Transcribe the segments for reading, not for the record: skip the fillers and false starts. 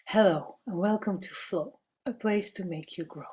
Hello and welcome to Flow, a place to make you grow.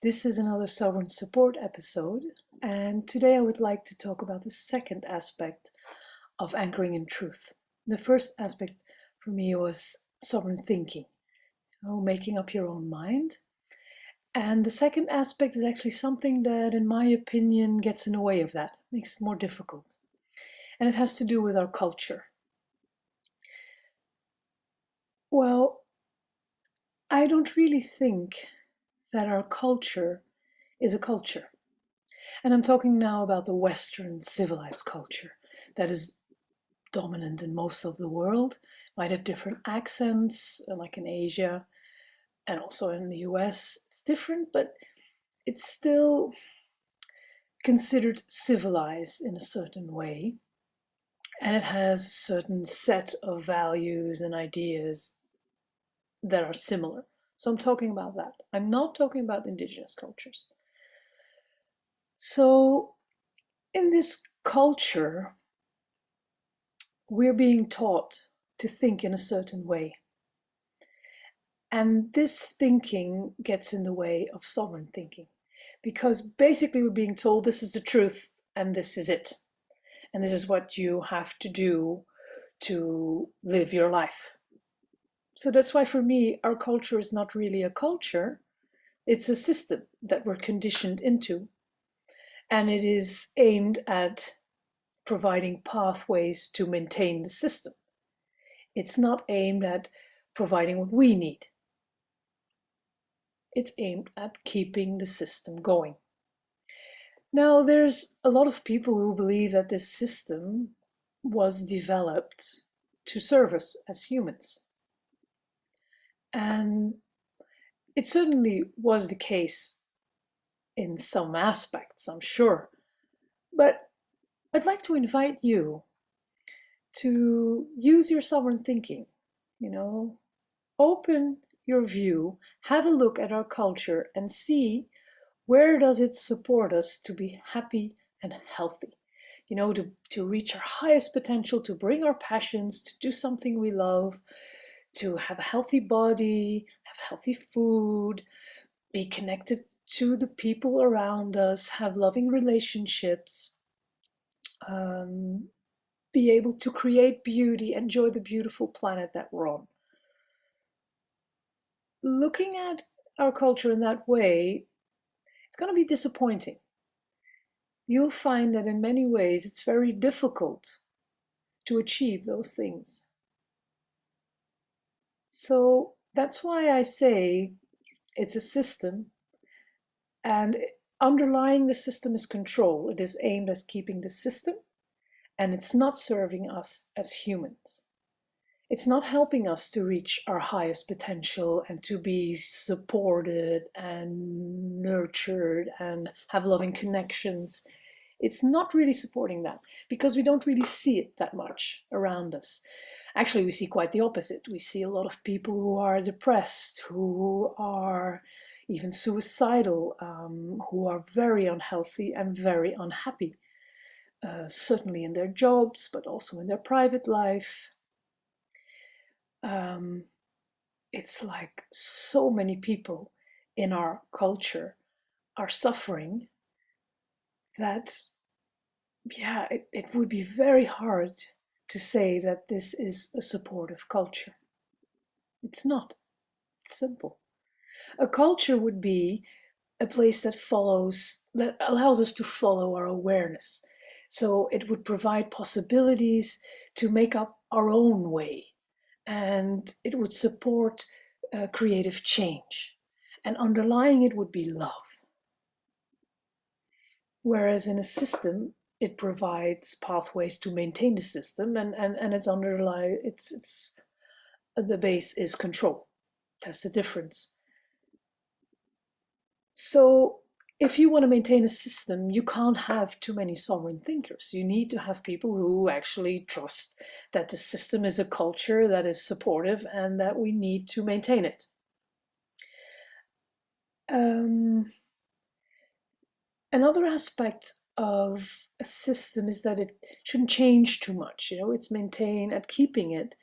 This is another Sovereign Support episode, and today I would like to talk about the second aspect of anchoring in truth. The first aspect for me was sovereign thinking, making up your own mind. And the second aspect is actually something that, in my opinion, gets in the way of that, makes it more difficult. And it has to do with our culture. Well, I don't really think that our culture is a culture. And I'm talking now about the Western civilized culture that is dominant in most of the world. Might have different accents, like in Asia and also in the US. It's different, but it's still considered civilized in a certain way. And it has a certain set of values and ideas that are similar. So I'm talking about that. I'm not talking about indigenous cultures. So in this culture, we're being taught to think in a certain way. And this thinking gets in the way of sovereign thinking because basically we're being told this is the truth and this is it. And this is what you have to do to live your life. So that's why for me, our culture is not really a culture. It's a system that we're conditioned into. And it is aimed at providing pathways to maintain the system. It's not aimed at providing what we need. It's aimed at keeping the system going. Now, there's a lot of people who believe that this system was developed to serve us as humans. And it certainly was the case in some aspects, I'm sure. But I'd like to invite you to use your sovereign thinking, open your view, have a look at our culture and see where does it support us to be happy and healthy? To reach our highest potential, to bring our passions, to do something we love, to have a healthy body, have healthy food, be connected to the people around us, have loving relationships, be able to create beauty, enjoy the beautiful planet that we're on. Looking at our culture in that way, it's going to be disappointing. You'll find that in many ways it's very difficult to achieve those things. So that's why I say it's a system, and underlying the system is control. It is aimed at keeping the system, and it's not serving us as humans. It's not helping us to reach our highest potential and to be supported and nurtured and have loving connections. It's not really supporting that because we don't really see it that much around us. Actually, we see quite the opposite. We see a lot of people who are depressed, who are even suicidal, who are very unhealthy and very unhappy, certainly in their jobs, but also in their private life. It's like so many people in our culture are suffering that, yeah, it would be very hard to say that this is a supportive culture. It's not. It's simple. A culture would be a place that allows us to follow our awareness. So it would provide possibilities to make up our own way, and it would support creative change. And underlying it would be love. Whereas in a system, it provides pathways to maintain the system, and its underlying it's the base is control. That's the difference. So if you want to maintain a system, you can't have too many sovereign thinkers. You need to have people who actually trust that the system is a culture that is supportive and that we need to maintain it. Another aspect of a system is that it shouldn't change too much. It's maintained at keeping it.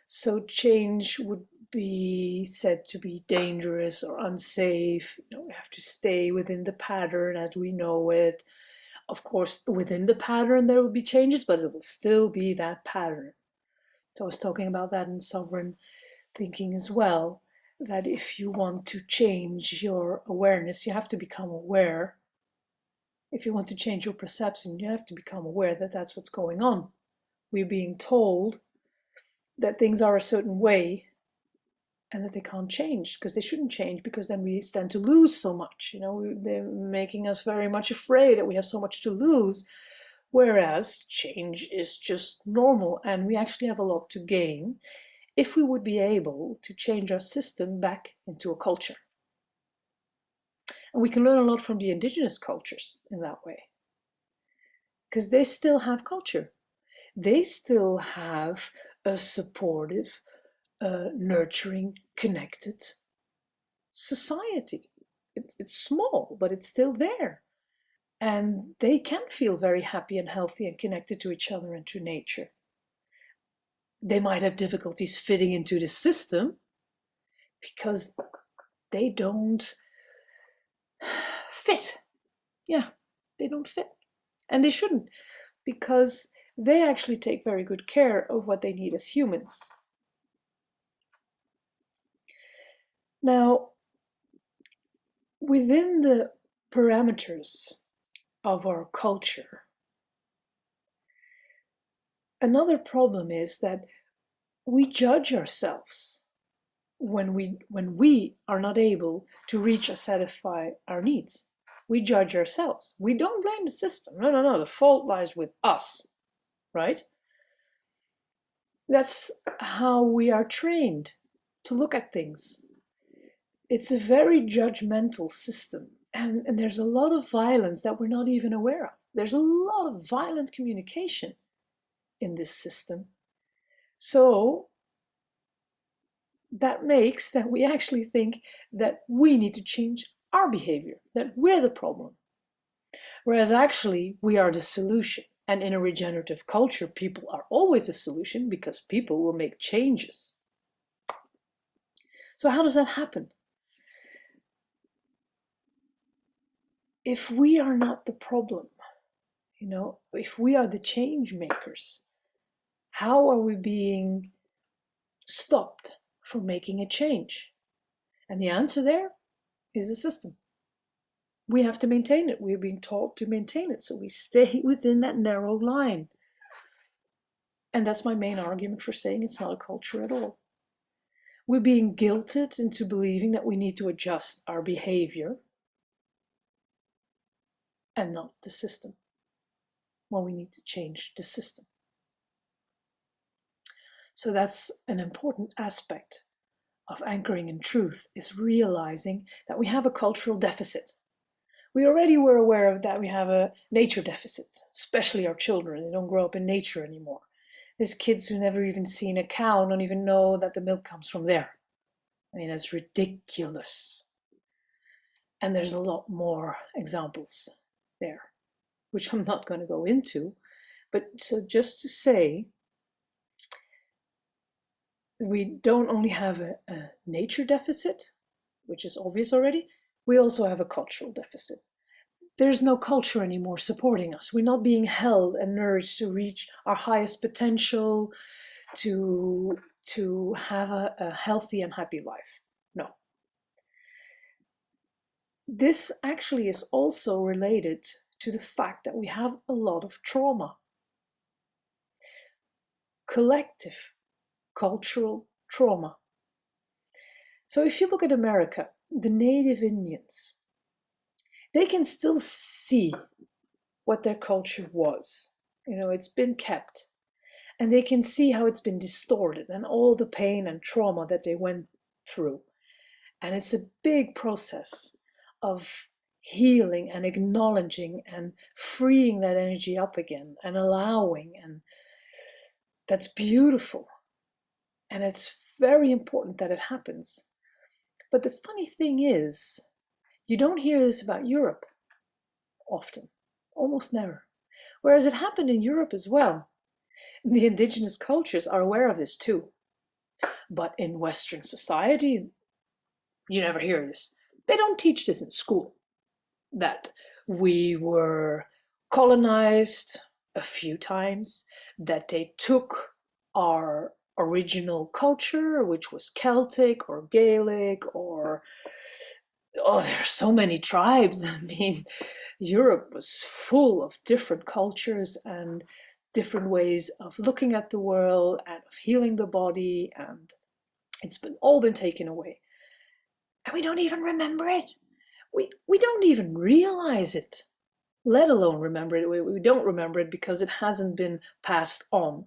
So change would be said to be dangerous or unsafe. We have to stay within the pattern as we know it. Of course, within the pattern there will be changes, but it will still be that pattern. So I was talking about that in sovereign thinking as well, that if you want to change your awareness, you have to become aware. If you want to change your perception, you have to become aware that that's what's going on. We're being told that things are a certain way and that they can't change because they shouldn't change, because then we stand to lose so much. They're making us very much afraid that we have so much to lose, whereas change is just normal and we actually have a lot to gain if we would be able to change our system back into a culture. And we can learn a lot from the indigenous cultures in that way, because they still have culture. They still have a supportive, nurturing, connected society. It's small, but it's still there. And they can feel very happy and healthy and connected to each other and to nature. They might have difficulties fitting into the system because they don't fit. Yeah, they don't fit. And they shouldn't, because they actually take very good care of what they need as humans. Now, within the parameters of our culture, another problem is that we judge ourselves when we are not able to reach or satisfy our needs. We judge ourselves. We don't blame the system. No. The fault lies with us, right? That's how we are trained to look at things. It's a very judgmental system. And there's a lot of violence that we're not even aware of. There's a lot of violent communication in this system. So that makes that we actually think that we need to change our behavior, that we're the problem. Whereas actually we are the solution. And in a regenerative culture, people are always a solution because people will make changes. So how does that happen? If we are not the problem, if we are the change makers, how are we being stopped from making a change? And the answer there is the system. We have to maintain it. We're being taught to maintain it. So we stay within that narrow line. And that's my main argument for saying it's not a culture at all. We're being guilted into believing that we need to adjust our behavior and not the system. Well, we need to change the system. So that's an important aspect of anchoring in truth, is realizing that we have a cultural deficit. We already were aware of that. We have a nature deficit, especially our children. They don't grow up in nature anymore. There's kids who never even seen a cow, don't even know that the milk comes from there. I mean, that's ridiculous. And there's a lot more examples there, which I'm not going to go into. But so just to say, we don't only have a nature deficit, which is obvious already, we also have a cultural deficit. There's no culture anymore supporting us. We're not being held and nourished to reach our highest potential, to have a healthy and happy life. No. This actually is also related to the fact that we have a lot of trauma. Collective cultural trauma. So if you look at America, the native Indians, they can still see what their culture was. It's been kept. And they can see how it's been distorted and all the pain and trauma that they went through. And it's a big process of healing and acknowledging and freeing that energy up again and allowing. And that's beautiful. And it's very important that it happens. But the funny thing is, you don't hear this about Europe often, almost never. Whereas it happened in Europe as well. The indigenous cultures are aware of this too. But in Western society, you never hear this. They don't teach this in school, that we were colonized a few times, that they took our original culture, which was Celtic or Gaelic or, oh, there are so many tribes. I mean, Europe was full of different cultures and different ways of looking at the world and of healing the body, and it's been all been taken away. And we don't even remember it. We don't even realize it, let alone remember it. We don't remember it because it hasn't been passed on.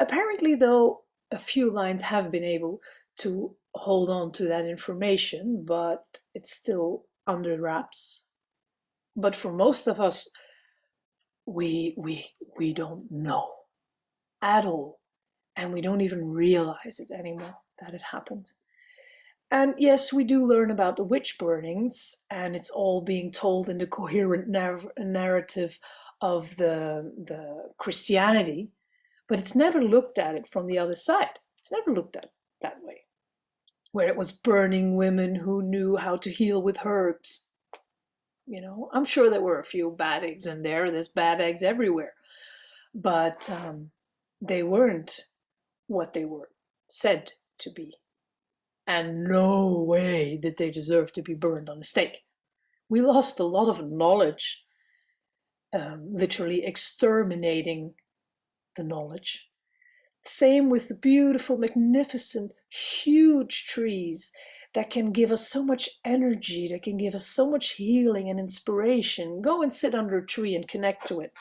Apparently, though, a few lines have been able to hold on to that information, but it's still under wraps. But for most of us, we don't know at all, and we don't even realize it anymore that it happened. And yes, we do learn about the witch burnings, and it's all being told in the coherent narrative of the Christianity, but it's never looked at it from the other side. It's never looked at that way, where it was burning women who knew how to heal with herbs. You know, I'm sure there were a few bad eggs in there. There's bad eggs everywhere, but they weren't what they were said to be. And no way did they deserve to be burned on a stake. We lost a lot of knowledge, literally exterminating the knowledge. Same with the beautiful, magnificent, huge trees that can give us so much energy, that can give us so much healing and inspiration. Go and sit under a tree and connect to it.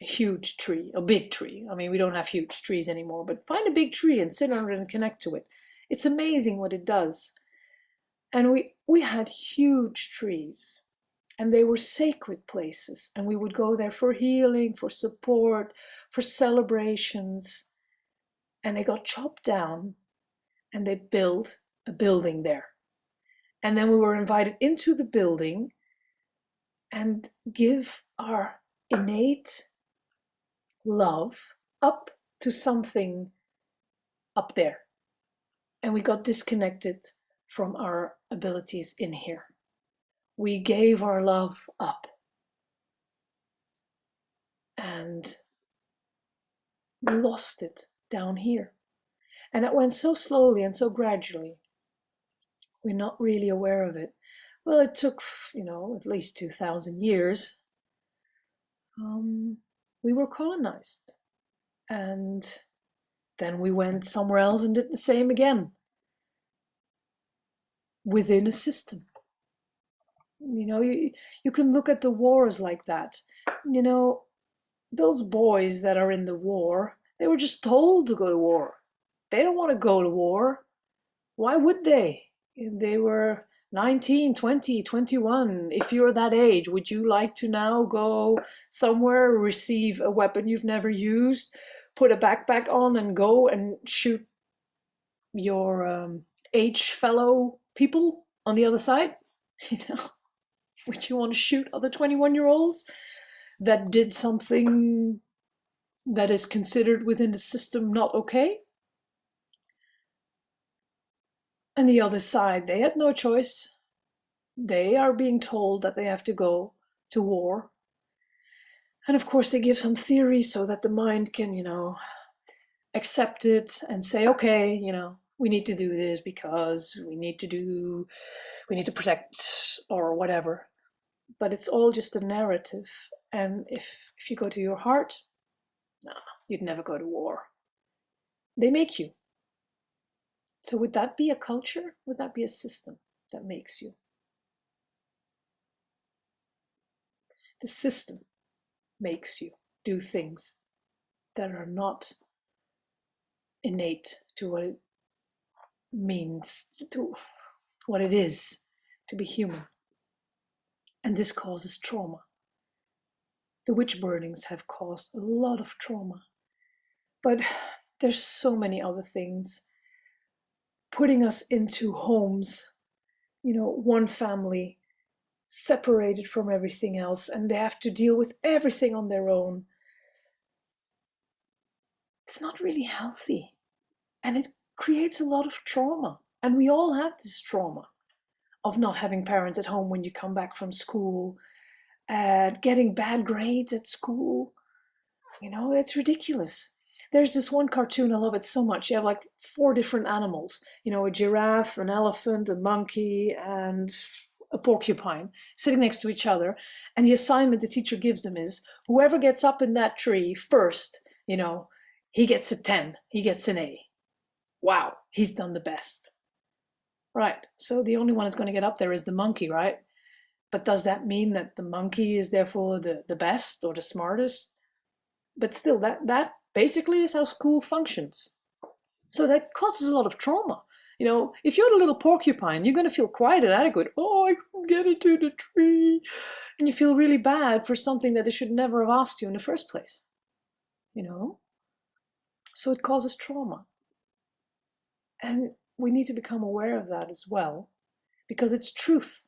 A huge tree, a big tree. I mean, we don't have huge trees anymore, but find a big tree and sit under it and connect to it. It's amazing what it does. And we had huge trees, and they were sacred places, and we would go there for healing, for support, for celebrations. And they got chopped down, and they built a building there. And then we were invited into the building and give our innate love up to something up there. And we got disconnected from our abilities in here. We gave our love up. And we lost it down here. And it went so slowly and so gradually. We're not really aware of it. Well, it took, at least 2,000 years. We were colonized. And then we went somewhere else and did the same again. Within a system. You can look at the wars like that. Those boys that are in the war, they were just told to go to war. They don't want to go to war. Why would they? They were 19, 20, 21. If you're that age, would you like to now go somewhere, receive a weapon you've never used, put a backpack on and go and shoot your age fellow people on the other side? Would you want to shoot other 21-year-olds that did something that is considered within the system not okay? And the other side, they had no choice. They are being told that they have to go to war. And of course, they give some theory so that the mind can, accept it and say, okay, we need to do this because we need to protect or whatever. But it's all just a narrative. And if you go to your heart, no, you'd never go to war. They make you. So would that be a culture? Would that be a system that makes you? The system makes you do things that are not innate to what it means, to what it is to be human. And this causes trauma. The witch burnings have caused a lot of trauma. But there's so many other things. Putting us into homes, one family separated from everything else, and they have to deal with everything on their own. It's not really healthy. And it creates a lot of trauma. And we all have this trauma of not having parents at home when you come back from school, and getting bad grades at school. It's ridiculous. There's this one cartoon, I love it so much. You have like 4 different animals, a giraffe, an elephant, a monkey, and a porcupine sitting next to each other. And the assignment the teacher gives them is whoever gets up in that tree first, he gets a 10, he gets an A. Wow, he's done the best. Right, so the only one that's going to get up there is the monkey, right? But does that mean that the monkey is therefore the best or the smartest? But still, that basically is how school functions. So that causes a lot of trauma. If you're the little porcupine, you're going to feel quite inadequate. Oh, I couldn't get into the tree. And you feel really bad for something that they should never have asked you in the first place. So it causes trauma. And we need to become aware of that as well, because it's truth,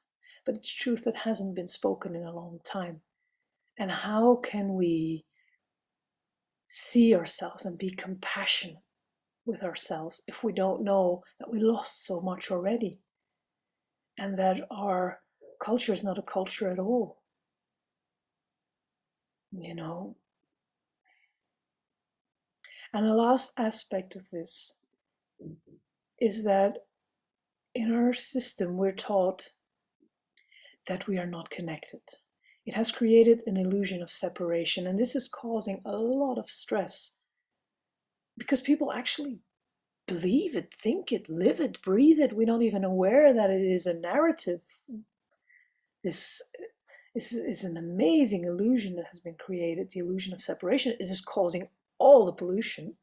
but it's truth that hasn't been spoken in a long time. And how can we see ourselves and be compassionate with ourselves if we don't know that we lost so much already, and that our culture is not a culture at all? And the last aspect of this is that in our system we're taught that we are not connected. It has created an illusion of separation, and this is causing a lot of stress because people actually believe it, think it, live it, breathe it. We're not even aware that it is a narrative. This is an amazing illusion that has been created, the illusion of separation. It is causing all the pollution.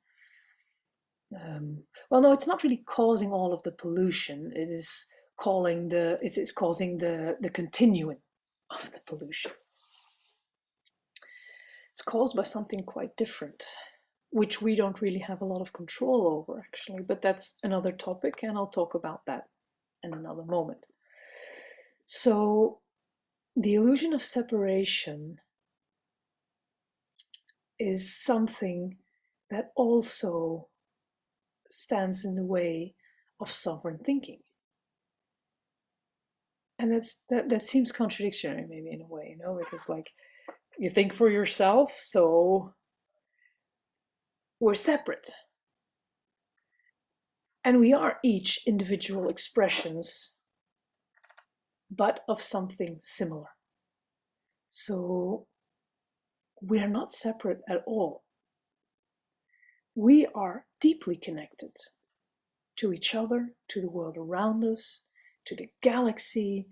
Well, no, it's not really causing all of the pollution. It is causing the continuance of the pollution. It's caused by something quite different, which we don't really have a lot of control over, actually. But that's another topic, and I'll talk about that in another moment. So the illusion of separation is something that also stands in the way of sovereign thinking. And that seems contradictory, maybe, in a way, because like you think for yourself, so we're separate. And we are each individual expressions, but of something similar. So we're not separate at all. We are deeply connected to each other, to the world around us, to the galaxy,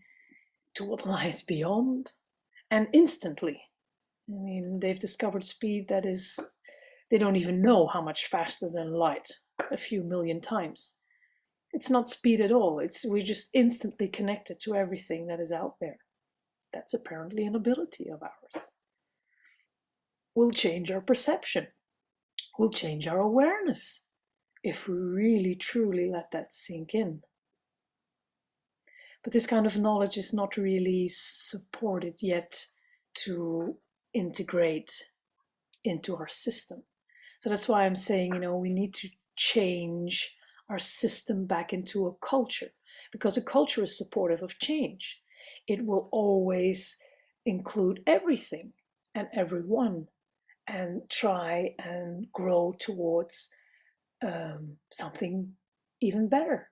to what lies beyond, and instantly. I mean, they've discovered speed that is, they don't even know how much faster than light, a few million times. It's not speed at all. We're just instantly connected to everything that is out there. That's apparently an ability of ours. We'll change our perception. We'll change our awareness if we really, truly let that sink in. But this kind of knowledge is not really supported yet to integrate into our system. So that's why I'm saying, we need to change our system back into a culture, because a culture is supportive of change. It will always include everything and everyone and try and grow towards something even better.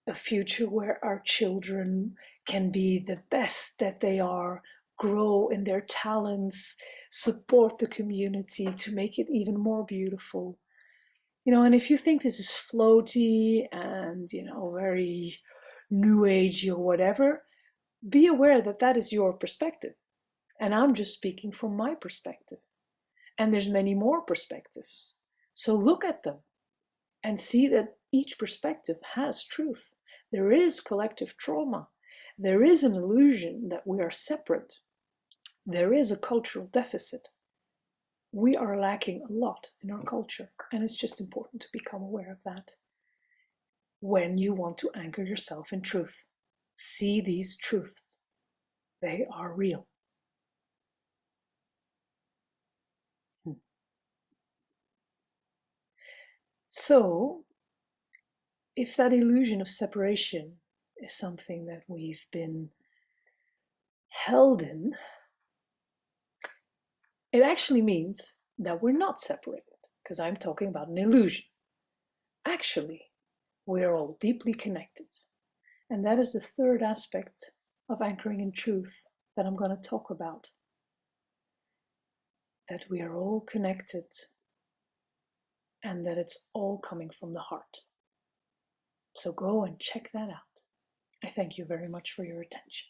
A future where our children can be the best that they are, grow in their talents, support the community to make it even more beautiful. And if you think this is floaty and, very new agey or whatever, be aware that that is your perspective. And I'm just speaking from my perspective. And there's many more perspectives. So look at them and see that each perspective has truth. There is collective trauma. There is an illusion that we are separate. There is a cultural deficit. We are lacking a lot in our culture, and it's just important to become aware of that. When you want to anchor yourself in truth, see these truths. They are real. So, if that illusion of separation is something that we've been held in, it actually means that we're not separated, because I'm talking about an illusion. Actually, we're all deeply connected. And that is the third aspect of anchoring in truth that I'm going to talk about. That we are all connected and that it's all coming from the heart. So go and check that out. I thank you very much for your attention.